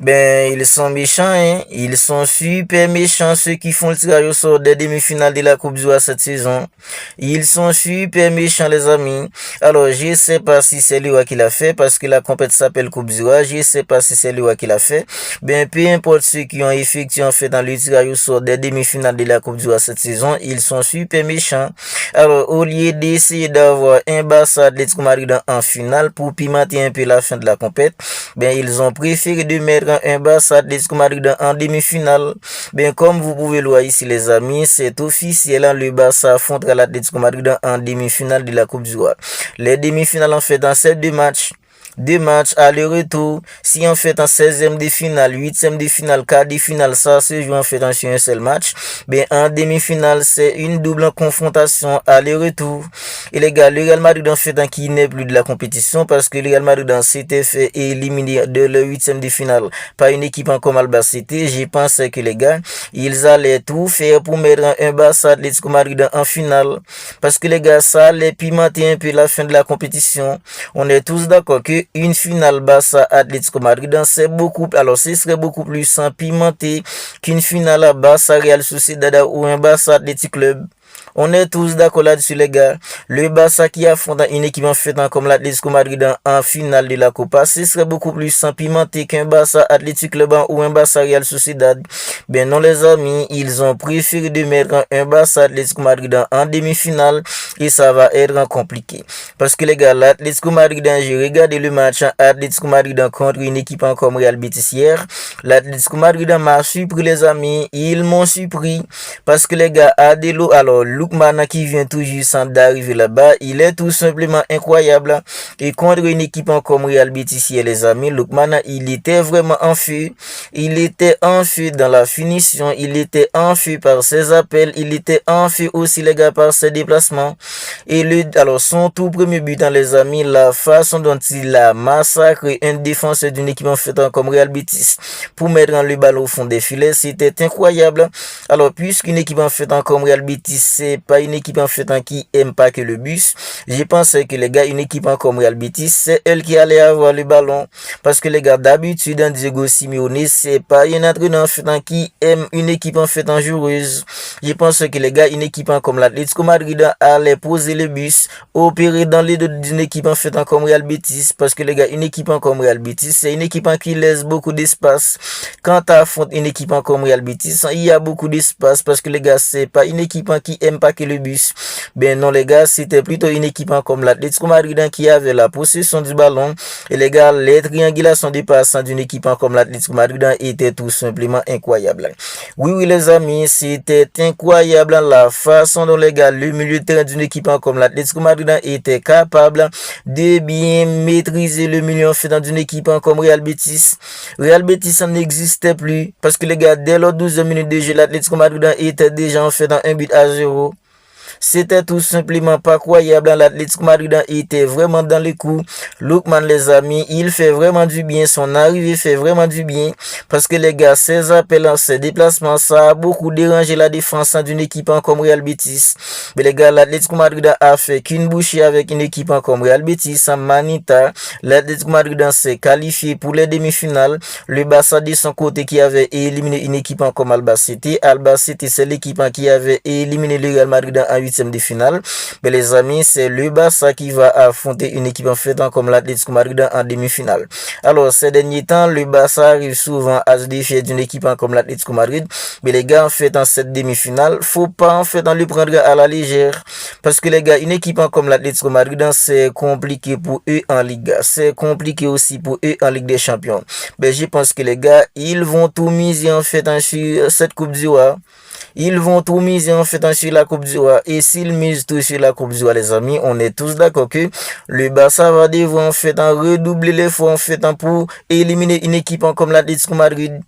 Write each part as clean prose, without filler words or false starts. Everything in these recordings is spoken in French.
Ben, ils sont méchants, hein. Ils sont super méchants, ceux qui font le tirage au sort des demi-finales de la Coupe du Roi cette saison. Ils sont super méchants, les amis. Alors, je sais pas si c'est le roi qui l'a fait, parce que la compétition s'appelle Coupe du Roi. Je sais pas si c'est le roi qui l'a fait. Ben, peu importe ceux qui ont effectué, en fait, dans le tirage au sort des demi-finales de la Coupe du Roi cette saison, ils sont super méchants. Alors, au lieu d'essayer d'avoir un Barça Atlético Madrid en finale pour pimenter un peu la fin de la compétition, ben, ils ont préféré de mettre un Barça Atlético Madrid en demi-finale. Ben, comme vous pouvez le voir ici, les amis, c'est officiel, hein, le Barça affrontera l'Atlético Madrid en demi-finale de la Coupe du Roi. Les demi-finales, en fait, dans ces deux matchs aller-retour. Si en fait en 16e de finale, 8e de finale, quart de finale, ça se joue en fait sur un seul match. Ben, en demi-finale, c'est une double confrontation aller-retour. Et les gars, le Real Madrid en fait qui n'est plus de la compétition parce que le Real Madrid s'était fait éliminer de le 8e de finale par une équipe en comme Alba City. Je pense que les gars, ils allaient tout faire pour mettre un Barça Atlético Madrid en finale. Parce que les gars, ça allait pimenter un peu la fin de la compétition. On est tous d'accord que une finale Barça Atlético Madrid, c'est beaucoup, alors ce serait beaucoup plus sans pimenter qu'une finale Barça Real Sociedad ou un Barça Athletic Club. On est tous d'accord là-dessus, les gars. Le Barça qui affronte une équipe en fait comme l'Atlético Madrid en finale de la Copa, ce serait beaucoup plus sans pimenter qu'un Barça Athletic Club ou un Barça Real Sociedad. Ben non, les amis, ils ont préféré de mettre un Barça Athlético Madrid en demi-finale et ça va être compliqué. Parce que les gars, l'Atlético Madrid, j'ai regardé le match Atlético Madrid contre une équipe comme Real Betis hier. L'Atlético Madrid m'a surpris, les amis. Ils m'ont surpris parce que les gars, Adelo, alors Lookman qui vient tout juste d'arriver là-bas, il est tout simplement incroyable. Et contre une équipe comme Real Betis hier, les amis, Lookman, il était vraiment en feu. Il était en feu dans la finition, il était en feu par ses appels, il était en feu aussi, les gars, par ses déplacements. Et alors son tout premier but, dans les amis, la façon dont il a massacré un défenseur d'une équipe en fait comme Real Betis pour mettre le ballon au fond des filets, c'était incroyable. Alors, puisqu'une équipe en fait comme Real Betis, c'est pas une équipe en fait qui aime pas que le bus, je pense que les gars, une équipe comme Real Betis, c'est elle qui allait avoir le ballon. Parce que les gars, d'habitude, Diego Simeone, c'est pas un entraîneur en fait qui aime une équipe en fait joueuse. Je pense que les gars, une équipe comme l'Atlético Madrid allait poser le bus, opérer dans les deux d'une équipe en fait comme Real Betis. Parce que les gars, une équipe comme Real Betis, c'est une équipe qui laisse beaucoup d'espace. Quand tu affrontes une équipe comme Real Betis, il y a beaucoup d'espace parce que les gars, c'est pas une équipe qui aime pas que le bus. Ben non, les gars, c'était plutôt une équipe comme l'Atlético Madrid qui avait la possession du ballon. Et les gars, les triangulations de passes d'une équipe comme l'Atlético Madrid étaient tout simplement incroyables. Oui, les amis, c'était incroyable la façon dont les gars, le milieu de terrain d'une équipe comme l'Atlético Madrid était capable de bien maîtriser le milieu en fait d'une équipe comme Real Betis. Real Betis ça n'existait plus parce que les gars, dès les 12 minutes de jeu, l'Atlético Madrid était déjà en fait dans un but à 0. C'était tout simplement pas croyable. L'Atlético Madrid était vraiment dans les coups. Lookman, les amis, il fait vraiment du bien. Son arrivée fait vraiment du bien. Parce que les gars, ses appels, ses déplacements, ça a beaucoup dérangé la défense d'une équipe comme Real Betis. Mais les gars, l'Atlético Madrid a fait qu'une bouchée avec une équipe comme Real Betis, sans Manita. L'Atlético Madrid s'est qualifié pour les demi-finales. Le Barça de son côté qui avait éliminé une équipe comme Alba City. Alba City, c'est l'équipe qui avait éliminé le Real Madrid en 8e de finale. Mais les amis, c'est le Barça qui va affronter une équipe en fait comme l'Atlético Madrid en demi-finale. Alors, ces derniers temps, le Barça arrive souvent à se défier d'une équipe comme l'Atlético Madrid. Mais les gars, en fait, en cette demi-finale, faut pas en fait le prendre à la légère. Parce que les gars, une équipe comme l'Atlético Madrid, c'est compliqué pour eux en Liga. C'est compliqué aussi pour eux en Ligue des Champions. Mais je pense que les gars, ils vont tout miser en fait sur cette Coupe du Roi. Ils vont tout miser en fait sur la Coupe du Roi. Et s'ils misent tout sur la Coupe du Roi, les amis, on est tous d'accord que le Barça va devoir en fait redoubler l'effort en fait pour éliminer une équipe comme l'Atlético Madrid.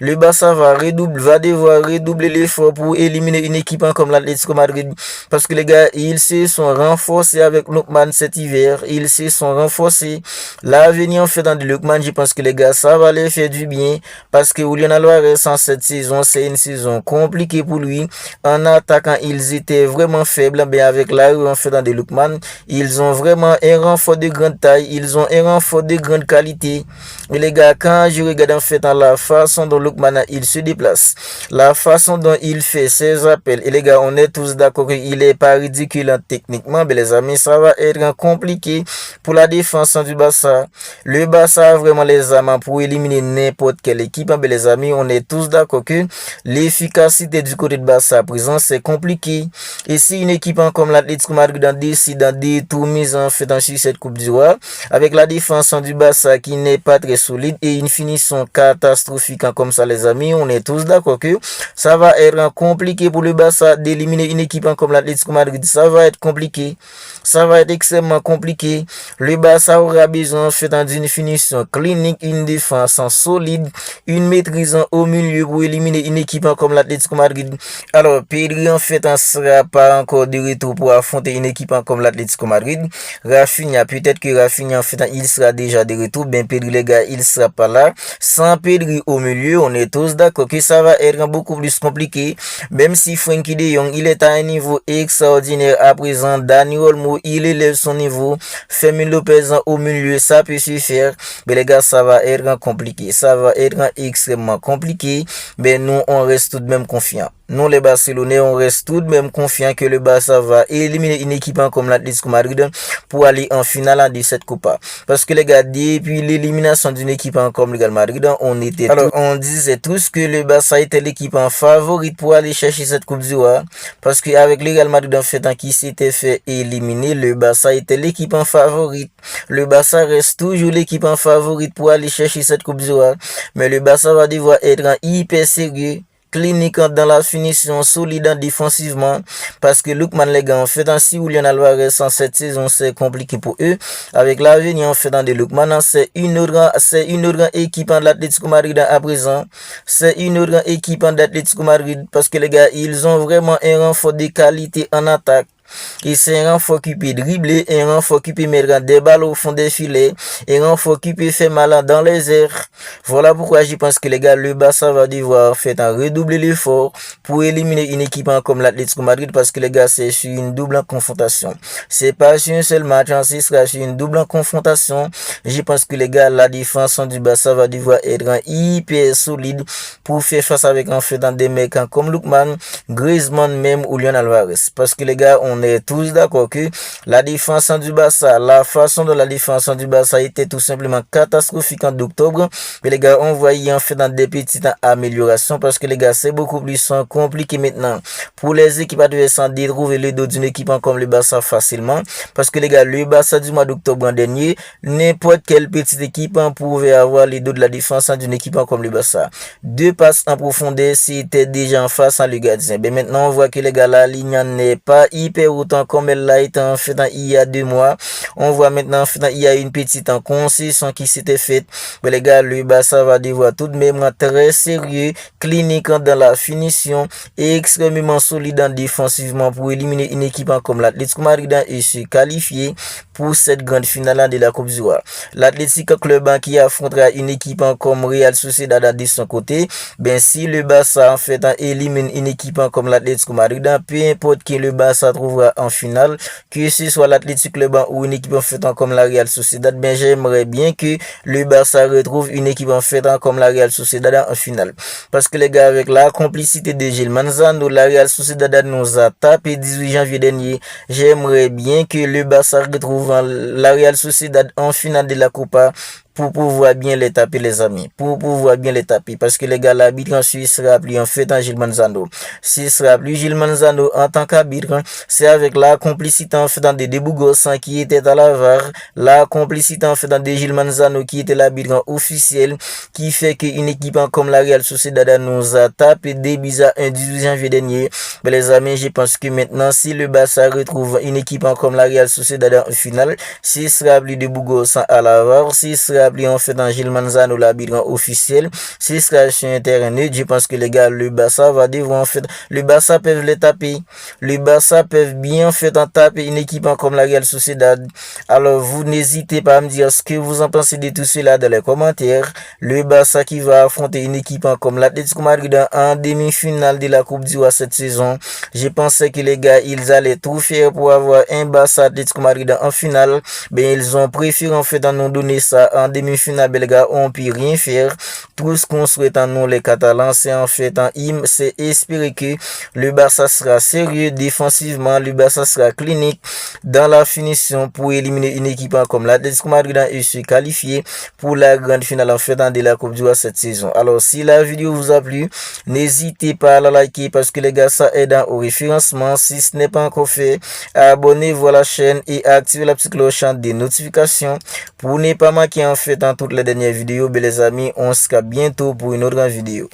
le Barça va devoir redoubler l'effort pour éliminer une équipe comme l'Atlético Madrid. Parce que les gars, ils se sont renforcés avec Lookman cet hiver. Ils se sont renforcés. L'avenir en fait dans de Lookman, je pense que les gars, ça va les faire du bien. Parce que Julian Alvarez en cette saison, c'est une saison compliquée pour lui. En attaquant, ils étaient vraiment faibles. Mais avec l'arrivée en fait dans de Lookman, ils ont vraiment un renfort de grande taille. Ils ont un renfort de grande qualité. Mais les gars, quand je regarde en fait dans la façon dont Lookman il se déplace, la façon dont il fait ses appels, et les gars, on est tous d'accord qu'il est pas ridicule techniquement, mais les amis, ça va être compliqué pour la défense du Barça. Le Barça a vraiment les armes pour éliminer n'importe quelle équipe, mais les amis, on est tous d'accord que l'efficacité du côté de Barça à présent, c'est compliqué. Et si une équipe comme l'Atlético Madrid décide d'en détourner en fait sur cette Coupe du Roi, avec la défense du Barça qui n'est pas très solide et une finition catastrophique comme ça, les amis, on est tous d'accord que ça va être compliqué pour le Barça d'éliminer une équipe comme l'Atlético Madrid. Ça va être compliqué. Ça va être extrêmement compliqué. Le Barça aura besoin d'une finition clinique, une défense solide, une maîtrise au milieu pour éliminer une équipe comme l'Atlético Madrid. Alors, Pedri en fait ne sera pas encore de retour pour affronter une équipe comme l'Atlético Madrid. Rafinha, peut-être que Rafinha en fait il sera déjà de retour. Ben Pedri les gars, il sera pas là. Sans Pedri au milieu, on est tous d'accord que ça va être beaucoup plus compliqué. Même si Frenkie de Jong, il est à un niveau extraordinaire à présent. Dani Olmo, il élève son niveau. Fermin Lopez au milieu, ça peut se faire. Mais les gars, ça va être compliqué. Ça va être extrêmement compliqué. Mais nous, on reste tout de même confiants. Nous, les Barcelonais, on reste tout de même confiants que le Barça va éliminer une équipe comme l'Atlético Madrid pour aller en finale de cette Coupe. Parce que les gars, depuis l'élimination d'une équipe comme le Real Madrid, on disait tous que le Barça était l'équipe en favorite pour aller chercher cette Coupe du Roi. Parce qu'avec le Real Madrid en fait qui s'était fait éliminer, le Barça était l'équipe en favorite. Le Barça reste toujours l'équipe en favorite pour aller chercher cette Coupe du Roi. Mais le Barça va devoir être hyper sérieux, clinique dans la finition, solide défensivement, parce que Lookman les gars en fait si Julian Alvarez en cette saison c'est compliqué pour eux. Avec l'avenir en fait dans de Lookman, c'est une autre équipe de l'Atlético Madrid à présent. C'est une autre équipe de l'Atlético Madrid parce que les gars ils ont vraiment un renfort de qualité en attaque. Et c'est un renfort qui peut dribbler, un renfort qui peut mettre des balles au fond des filets, un renfort qui peut faire mal dans les airs. Voilà pourquoi je pense que les gars, le Barça va devoir faire un redoubler l'effort pour éliminer une équipe comme l'Atlético Madrid parce que les gars, c'est sur une double confrontation. C'est pas sur un seul match, ce sera sur une double confrontation. Je pense que les gars, la défense du Barça va devoir être hyper solide pour faire face avec en fait des mecs comme Lookman, Griezmann même ou Julian Alvarez. Parce que les gars, on est tous d'accord que la défense du Barça, la façon dont la défense du Barça était tout simplement catastrophique en octobre. Mais les gars, on voyait en fait dans des petites améliorations parce que les gars, c'est beaucoup plus compliqué maintenant pour les équipes adverses de trouver le dos d'une équipe comme le Barça facilement. Parce que les gars, le Barça du mois d'octobre dernier, n'importe quelle petite équipe pouvait avoir les dos de la défense d'une équipe comme le Barça. 2 passes en profondeur, c'était déjà en face à le gardien. Mais maintenant, on voit que les gars, la ligne n'est pas hyper autant comme elle l'a été en fait il y a 2 mois. On voit maintenant en fait il y a une petite concession qui s'était faite. Mais les gars, le Barça va devoir tout de même très sérieux, clinique dans la finition et extrêmement solide défensivement pour éliminer une équipe comme l'Atlético Madrid et se qualifier pour cette grande finale de la Coupe du Roi. L'Atlético Club qui affrontera une équipe comme Real Sociedad de son côté. Ben si le Barça en fait élimine une équipe comme l'Atlético Madrid, peu importe qui le Barça trouvera en finale, que ce soit l'Atlético Club ou une équipe en fait comme la Real Sociedad, ben j'aimerais bien que le Barça retrouve une équipe en fait comme la Real Sociedad en finale. Parce que les gars, avec la complicité de Gil Manzano, la Real Sociedad nous a tapé 18 janvier dernier. J'aimerais bien que le Barça retrouve la Real Sociedad en finale de la Copa pour pouvoir bien les taper, les amis. Pour pouvoir bien les taper. Parce que les gars, l'arbitre en Suisse sera plus en fait en Gil Manzano. Si sera plus Gil Manzano en tant qu'arbitre, c'est avec la complicité en fait dans des Bougos qui était à la VAR, la complicité en fait dans des Gil Manzano qui était l'arbitre officiel, qui fait qu'une équipe comme la Real Sociedad nous a tapé des bizarres un 18 janvier dernier. Mais les amis, je pense que maintenant, si le Barça retrouve une équipe comme la Real Sociedad en finale, si sera plus de Bougos à la VAR, si sera d'appeler en fait Angel Manzano l'arbitre officiel. Ce sera sur un terrain neutre. Je pense que les gars, le Barça va devoir en fait, le Barça peuvent les taper. Le Barça peuvent bien en fait en taper une équipe comme la Real Sociedad. Alors vous n'hésitez pas à me dire ce que vous en pensez de tout cela dans les commentaires. Le Barça qui va affronter une équipe comme l'Atlético Madrid en demi-finale de la Coupe du Roi cette saison. Je pensais que les gars, ils allaient tout faire pour avoir un Barça Atlético Madrid en finale. Ben ils ont préféré en fait nous donner ça en demi-finale. Ben les gars, on peut rien faire. Tout ce qu'on souhaite en nous les Catalans, c'est en fait c'est espérer que le Barça sera sérieux défensivement, le Barça sera clinique dans la finition pour éliminer une équipe comme l'Atlético Madrid et se qualifier pour la grande finale en fait de la Coupe du Roi cette saison. Alors si la vidéo vous a plu, n'hésitez pas à la liker parce que les gars, ça aide au référencement. Si ce n'est pas encore fait, abonnez-vous à la chaîne et activez la petite cloche des notifications pour ne pas manquer en fait toutes les dernières vidéos. Ben les amis, on se capte bientôt pour une autre vidéo.